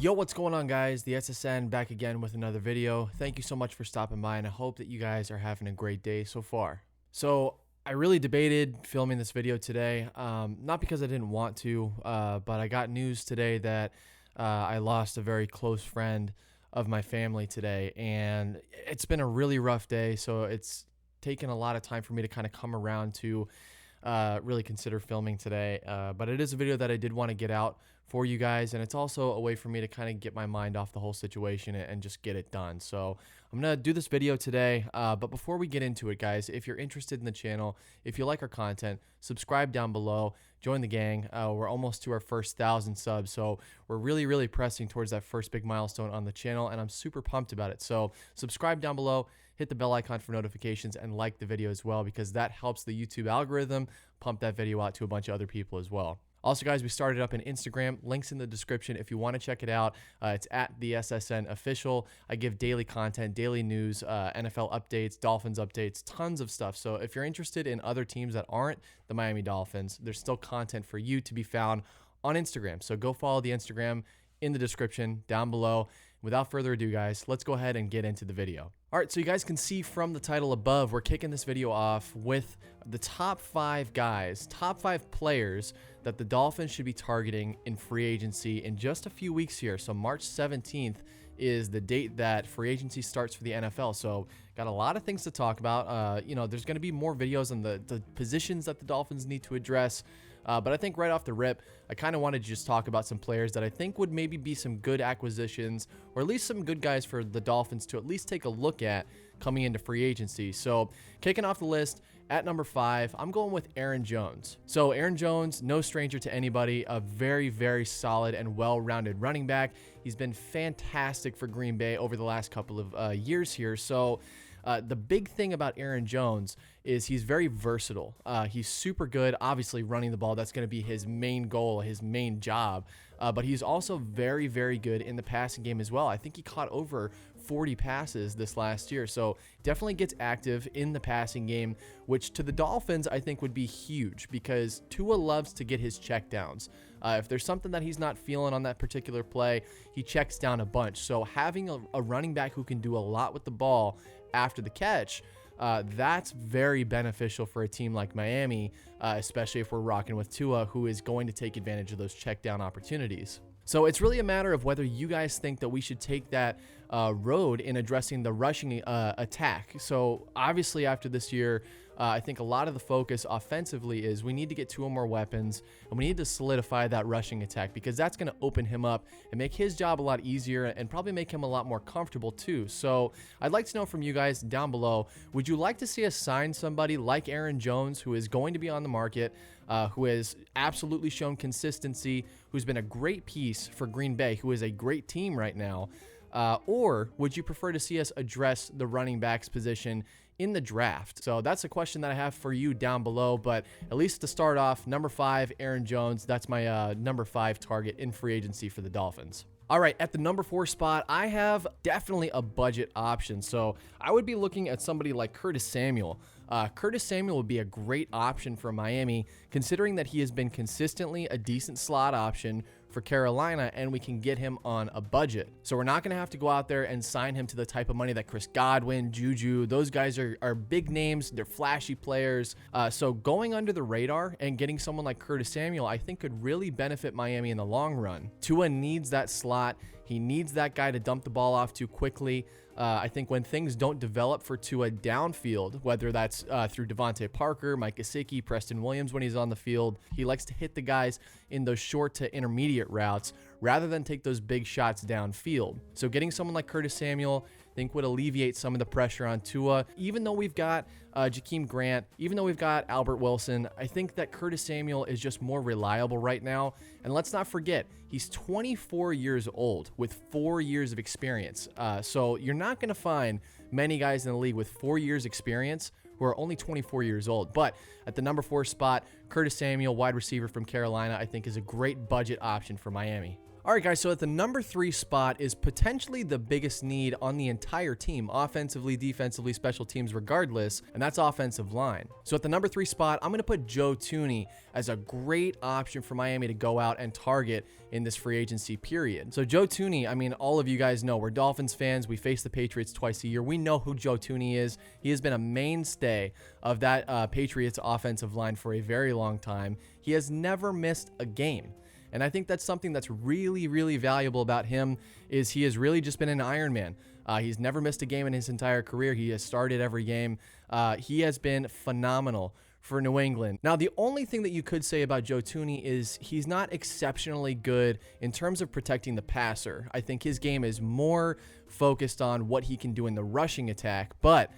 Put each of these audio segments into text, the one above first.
Yo, what's going on, guys? The SSN back again with another video. Thank you so much for stopping by, and I hope that you guys are having a great day so far. So I really debated filming this video today, not because I didn't want to, but I got news today that I lost a very close friend of my family today, and it's been a really rough day, so it's taken a lot of time for me to kind of come around to really consider filming today. But it is a video that I did want to get out for you guys, and it's also a way for me to kind of get my mind off the whole situation and just get it done. So I'm gonna do this video today, but before we get into it, guys, if you're interested in the channel, if you like our content, subscribe down below, join the gang. We're almost to our first 1,000 subs, so we're really pressing towards that first big milestone on the channel, and I'm super pumped about it. So subscribe down below, hit the bell icon for notifications, and like the video as well, because that helps the YouTube algorithm pump that video out to a bunch of other people as well. Also, guys, we started up an Instagram. Links in the description if you want to check it out. It's at the SSN official. I give daily content, daily news, NFL updates, Dolphins updates, tons of stuff. So if you're interested in other teams that aren't the Miami Dolphins, there's still content for you to be found on Instagram. So go follow the Instagram in the description down below. Without further ado, guys, let's go ahead and get into the video. All right, so you guys can see from the title above, we're kicking this video off with the top 5 guys, top 5 players that the Dolphins should be targeting in free agency in just a few weeks here. So March 17th is the date that free agency starts for the NFL. So got a lot of things to talk about. You know, there's going to be more videos on the positions that the Dolphins need to address. But I think right off the rip, I kind of wanted to just talk about some players that I think would maybe be some good acquisitions, or at least some good guys for the Dolphins to at least take a look at coming into free agency. So kicking off the list at number 5, I'm going with Aaron Jones. So Aaron Jones, no stranger to anybody, a very solid and well-rounded running back. He's been fantastic for Green Bay over the last couple of years here. So the big thing about Aaron Jones is he's very versatile. He's super good, obviously running the ball. That's going to be his main goal, his main job. But he's also very good in the passing game as well. I think he caught over 40 passes this last year. So definitely gets active in the passing game, which to the Dolphins I think would be huge, because Tua loves to get his checkdowns. If there's something that he's not feeling on that particular play, he checks down a bunch. So having a running back who can do a lot with the ball after the catch, that's very beneficial for a team like Miami, especially if we're rocking with Tua, who is going to take advantage of those check down opportunities. So it's really a matter of whether you guys think that we should take that road in addressing the rushing attack. So obviously after this year, I think a lot of the focus offensively is we need to get 2 more weapons, and we need to solidify that rushing attack, because that's going to open him up and make his job a lot easier and probably make him a lot more comfortable too. So I'd like to know from you guys down below, would you like to see us sign somebody like Aaron Jones, who is going to be on the market, who has absolutely shown consistency, who's been a great piece for Green Bay, who is a great team right now? Or would you prefer to see us address the running backs position in the draft? So that's a question that I have for you down below. But at least to start off, number 5, Aaron Jones. That's my number 5 target in free agency for the Dolphins. All right, at the number 4 spot, I have definitely a budget option. So I would be looking at somebody like Curtis Samuel. Curtis Samuel would be a great option for Miami, considering that he has been consistently a decent slot option for Carolina, and we can get him on a budget. So we're not going to have to go out there and sign him to the type of money that Chris Godwin, Juju, those guys are big names. They're flashy players. So going under the radar and getting someone like Curtis Samuel, I think could really benefit Miami in the long run. Tua needs that slot. He needs that guy to dump the ball off to quickly. I think when things don't develop for Tua downfield, whether that's through Devontae Parker, Mike Gesicki, Preston Williams when he's on the field, he likes to hit the guys in those short to intermediate routes rather than take those big shots downfield. So getting someone like Curtis Samuel, I think, would alleviate some of the pressure on Tua. Even though we've got Jakeem Grant, even though we've got Albert Wilson, I think that Curtis Samuel is just more reliable right now. And let's not forget, he's 24 years old with 4 years of experience. So you're not going to find many guys in the league with 4 years experience who are only 24 years old. But at the number 4 spot, Curtis Samuel, wide receiver from Carolina, I think is a great budget option for Miami. All right, guys, so at the number 3 spot is potentially the biggest need on the entire team, offensively, defensively, special teams, regardless, and that's offensive line. So at the number 3 spot, I'm going to put Joe Thuney as a great option for Miami to go out and target in this free agency period. So Joe Thuney, I mean, all of you guys know we're Dolphins fans. We face the Patriots twice a year. We know who Joe Thuney is. He has been a mainstay of that Patriots offensive line for a very long time. He has never missed a game. And I think that's something that's really, really valuable about him is he has really just been an Iron Man. He's never missed a game in his entire career. He has started every game. He has been phenomenal for New England. Now, the only thing that you could say about Joe Thuney is he's not exceptionally good in terms of protecting the passer. I think his game is more focused on what he can do in the rushing attack, but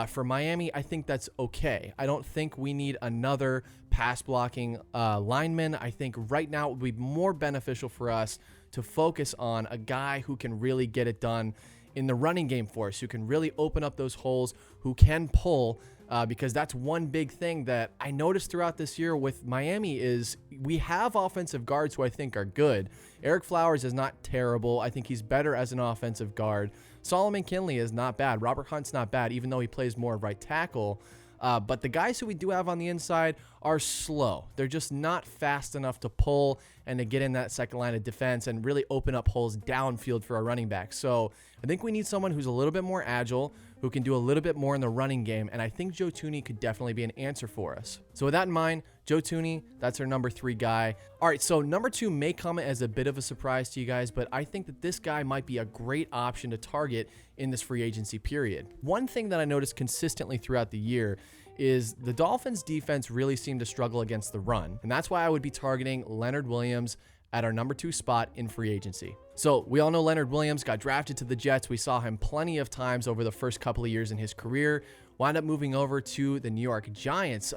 for Miami, I think that's okay. I don't think we need another pass blocking lineman. I think right now it would be more beneficial for us to focus on a guy who can really get it done in the running game for us, who can really open up those holes, who can pull, because that's one big thing that I noticed throughout this year with Miami is we have offensive guards who I think are good. Eric Flowers is not terrible. I think he's better as an offensive guard. Solomon Kinley is not bad. Robert Hunt's not bad, even though he plays more right tackle. But the guys who we do have on the inside are slow. They're just not fast enough to pull and to get in that second line of defense and really open up holes downfield for our running back. So I think we need someone who's a little bit more agile, who can do a little bit more in the running game, and I think Joe Thuney could definitely be an answer for us. So with that in mind, Joe Thuney, that's our number 3 guy. All right, so number 2 may come as a bit of a surprise to you guys, but I think that this guy might be a great option to target in this free agency period. One thing that I noticed consistently throughout the year is the Dolphins defense really seemed to struggle against the run, and that's why I would be targeting Leonard Williams at our number 2 spot in free agency. So we all know Leonard Williams got drafted to the Jets. We saw him plenty of times over the first couple of years in his career, wound up moving over to the New York Giants,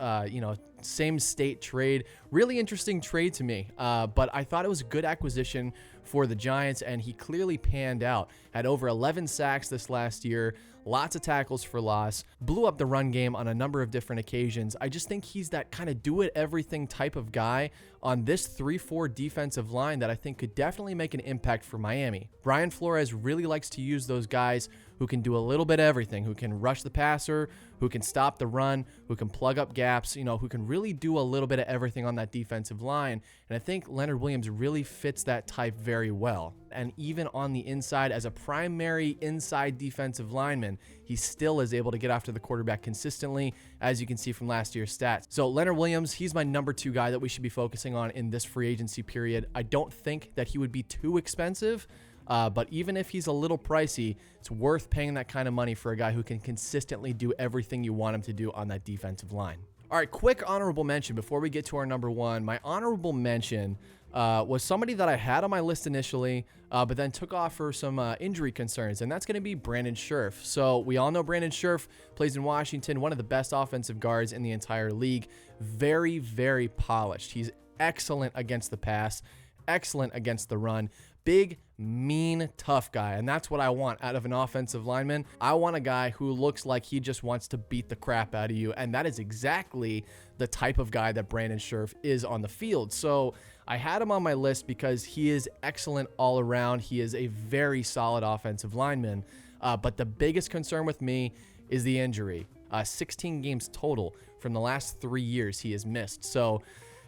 same state trade. Really interesting trade to me, but I thought it was a good acquisition for the Giants, and he clearly panned out. Had over 11 sacks this last year, lots of tackles for loss, blew up the run game on a number of different occasions. I just think he's that kind of do-it-everything type of guy on this 3-4 defensive line that I think could definitely make an impact for Miami. Brian Flores really likes to use those guys who can do a little bit of everything, who can rush the passer, who can stop the run, who can plug up gaps, who can really do a little bit of everything on that defensive line. And I think Leonard Williams really fits that type very well. And even on the inside, as a primary inside defensive lineman, he still is able to get after the quarterback consistently, as you can see from last year's stats. So Leonard Williams, he's my number 2 guy that we should be focusing on in this free agency period. I don't think that he would be too expensive, but even if he's a little pricey, it's worth paying that kind of money for a guy who can consistently do everything you want him to do on that defensive line. All right, quick honorable mention before we get to our number 1. My honorable mention was somebody that I had on my list initially, but then took off for some injury concerns, and that's going to be Brandon Scherff. So we all know Brandon Scherff plays in Washington, one of the best offensive guards in the entire league. Very, very polished. He's excellent against the pass, excellent against the run. Big, mean, tough guy, and that's what I want out of an offensive lineman. I want a guy who looks like he just wants to beat the crap out of you, and that is exactly the type of guy that Brandon Scherff is on the field. So I had him on my list because he is excellent all around. He is a very solid offensive lineman, but the biggest concern with me is the injury. 16 games total from the last 3 years he has missed. So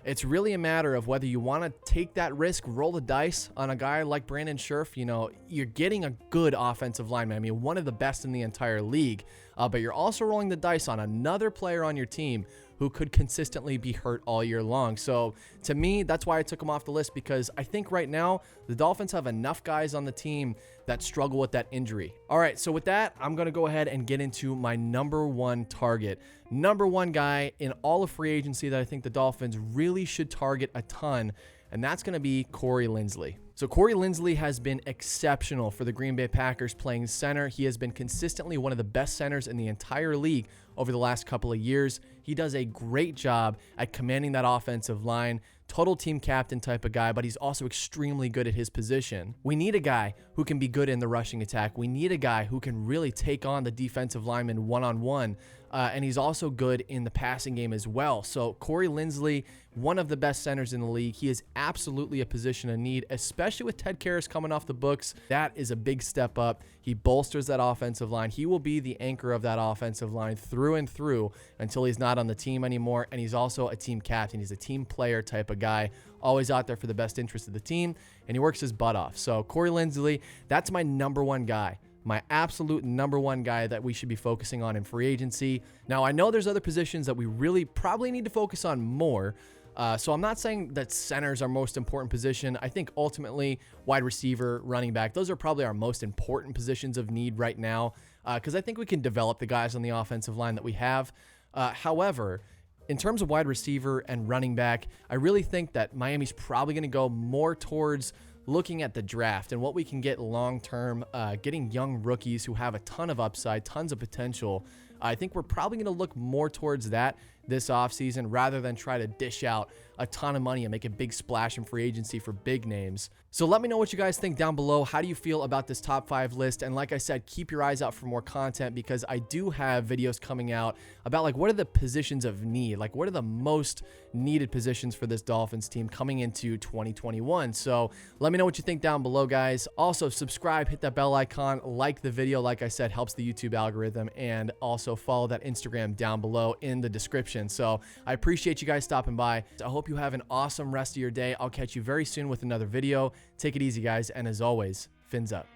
it's really a matter of whether you want to take that risk, roll the dice on a guy like Brandon Scherff. You're getting a good offensive lineman. I mean, one of the best in the entire league, but you're also rolling the dice on another player on your team who could consistently be hurt all year long. So to me, that's why I took him off the list, because I think right now the Dolphins have enough guys on the team that struggle with that injury. All right, so with that, I'm going to go ahead and get into my number 1 target. Number 1 guy in all of free agency that I think the Dolphins really should target a ton, and that's going to be Corey Linsley. So Corey Linsley has been exceptional for the Green Bay Packers playing center. He has been consistently one of the best centers in the entire league over the last couple of years. He does a great job at commanding that offensive line. Total team captain type of guy, but he's also extremely good at his position. We need a guy who can be good in the rushing attack. We need a guy who can really take on the defensive lineman one-on-one. and he's also good in the passing game as well. So Corey Linsley, one of the best centers in the league. He is absolutely a position of need, especially with Ted Karras coming off the books. That is a big step up. He bolsters that offensive line. He will be the anchor of that offensive line through and through until he's not on the team anymore. And he's also a team captain. He's a team player type of guy, always out there for the best interest of the team, and he works his butt off. So Corey Linsley, that's my number one guy. My absolute number one guy that we should be focusing on in free agency. Now, I know there's other positions that we really probably need to focus on more. So I'm not saying that center is our most important position. I think ultimately wide receiver, running back, those are probably our most important positions of need right now, because I think we can develop the guys on the offensive line that we have. However, in terms of wide receiver and running back, I really think that Miami's probably going to go more towards looking at the draft and what we can get long-term, getting young rookies who have a ton of upside, tons of potential. I think we're probably going to look more towards that this offseason rather than try to dish out a ton of money and make a big splash in free agency for big names. So let me know what you guys think down below. How do you feel about this top 5 list? And like I said, keep your eyes out for more content, because I do have videos coming out about like what are the positions of need, like what are the most needed positions for this Dolphins team coming into 2021. So let me know what you think down below, guys. Also subscribe, hit that bell icon, like the video, like I said, helps the YouTube algorithm, and also follow that Instagram down below in the description. So I appreciate you guys stopping by. I hope you have an awesome rest of your day. I'll catch you very soon with another video. Take it easy, guys, and as always, fins up.